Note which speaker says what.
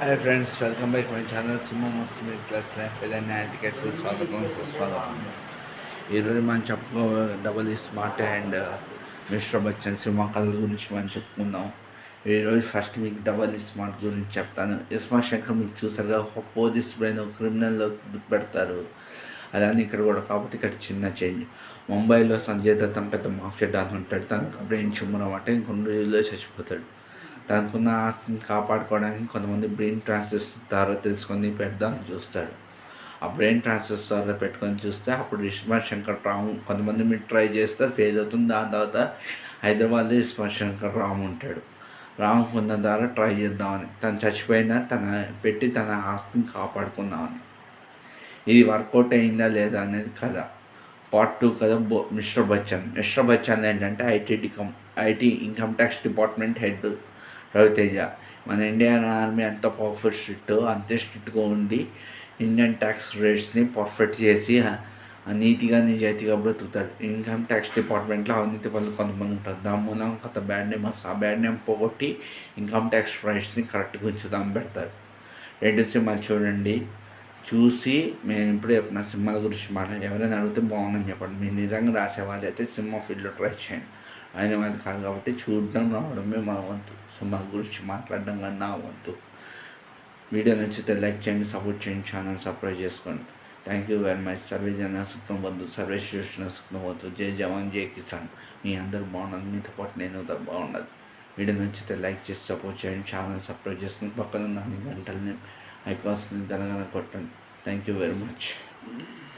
Speaker 1: Hi friends, welcome back my channel సింహ మస్తు మీ క్లాస్ లైఫ్ ఏదైనా టికెట్స్ స్వాగతం సుస్వాగతం. ఈరోజు మనం చెప్పుకో డబల్ ఈ స్మార్ట్ అండ్ మిస్టర్ బచ్చన్ సినిమా కథల గురించి మనం చెప్పుకుందాం. ఈరోజు ఫస్ట్ మీకు డబల్ ఈ స్మార్ట్ గురించి చెప్తాను. ఇస్మార్ట్ శంకర్ మీకు చూసారుగా, ఒక పోలీస్ బ్రెయిన్ క్రిమినల్లో పెడతారు. అలానే ఇక్కడ కూడా, కాబట్టి ఇక్కడ చిన్న చేంజ్. ముంబైలో సంజయ్ దత్తం పెద్ద మాఫియా డాన్ ఉంటాడు. తనకు బ్రెయిన్ చిమ్మడం అంటే ఇంకొన్ని రోజుల్లో చచ్చిపోతాడు. తనకున్న ఆస్తిని కాపాడుకోవడానికి కొంతమంది బ్రెయిన్ ట్రాన్స్ఫర్స్ ద్వారా తెలుసుకొని పెడదామని చూస్తాడు. ఆ బ్రెయిన్ ట్రాన్స్ఫర్స్ ద్వారా పెట్టుకొని చూస్తే అప్పుడు ఇస్మార్ట్ శంకర్ రాము కొంతమంది మీరు ట్రై చేస్తే ఫెయిల్ అవుతుంది. దాని తర్వాత హైదరాబాద్లో ఇస్మార్ట్ శంకర్ రాము ఉంటాడు. రాము కొంత ద్వారా ట్రై చేద్దామని, తను చచ్చిపోయినా తన ఆస్తిని కాపాడుకుందామని. ఇది వర్కౌట్ అయిందా లేదా అనేది కథ. పార్ట్ 2 కథ మిస్టర్ బచ్చన్ ఏంటంటే IT income tax department head Ravi Teja. మన ఇండియన్ ఆర్మీ అంత పవర్ఫుల్ స్ట్రిక్ట్, అంతే స్ట్రిక్ట్గా ఉండి ఇండియన్ ట్యాక్స్ రేట్స్ని పర్ఫెక్ట్ చేసి నీతిగా నిజాయితీగా బ్రతుకుతాడు. ఇన్కమ్ ట్యాక్స్ డిపార్ట్మెంట్లో అవినీతి పనులు కొంతమంది ఉంటారు. దాని మూలం కొంత బ్యాడ్ నేమ్ వస్తుంది. ఆ బ్యాడ్ నేమ్ పోగొట్టి ఇన్కమ్ ట్యాక్స్ రైట్స్ని కరెక్ట్గా ఉంచుదాం పెడతాడు. 2 సినిమాలు చూడండి. చూసి మేము ఇప్పుడు చెప్పిన సినిమాల గురించి ఎవరైనా అడిగితే బాగుందని చెప్పండి. మీరు నిజంగా రాసేవాళ్ళు అయితే సినిమా ఫీల్డ్లో ట్రై చేయండి. అయిన వాళ్ళు కాదు కాబట్టి చూడడం రావడమే మన వంతు. సినిమాల గురించి మాట్లాడడం కానీ నా వంతు. వీడియో నచ్చితే లైక్ చేయండి, సపోర్ట్ చేయండి, ఛానల్ సబ్స్క్రైబ్ చేసుకోండి. Thank you very much. Survey జన సుఖం వద్దు, సర్వే శ్రేష్ఠ సుఖం వద్దు. జై జవాన్ జై కిసాన్. మీ అందరు బాగుండాలి, మీతో పాటు నేను బాగుండాలి. వీడియో నచ్చితే లైక్ చేసి సపోర్ట్ చేయండి, ఛానల్ సబ్స్క్రైబ్ చేసుకుని పక్కన ఉన్న గంటల్ని ఐకాన్స్ని గనగన కొట్టండి. Thank you very much.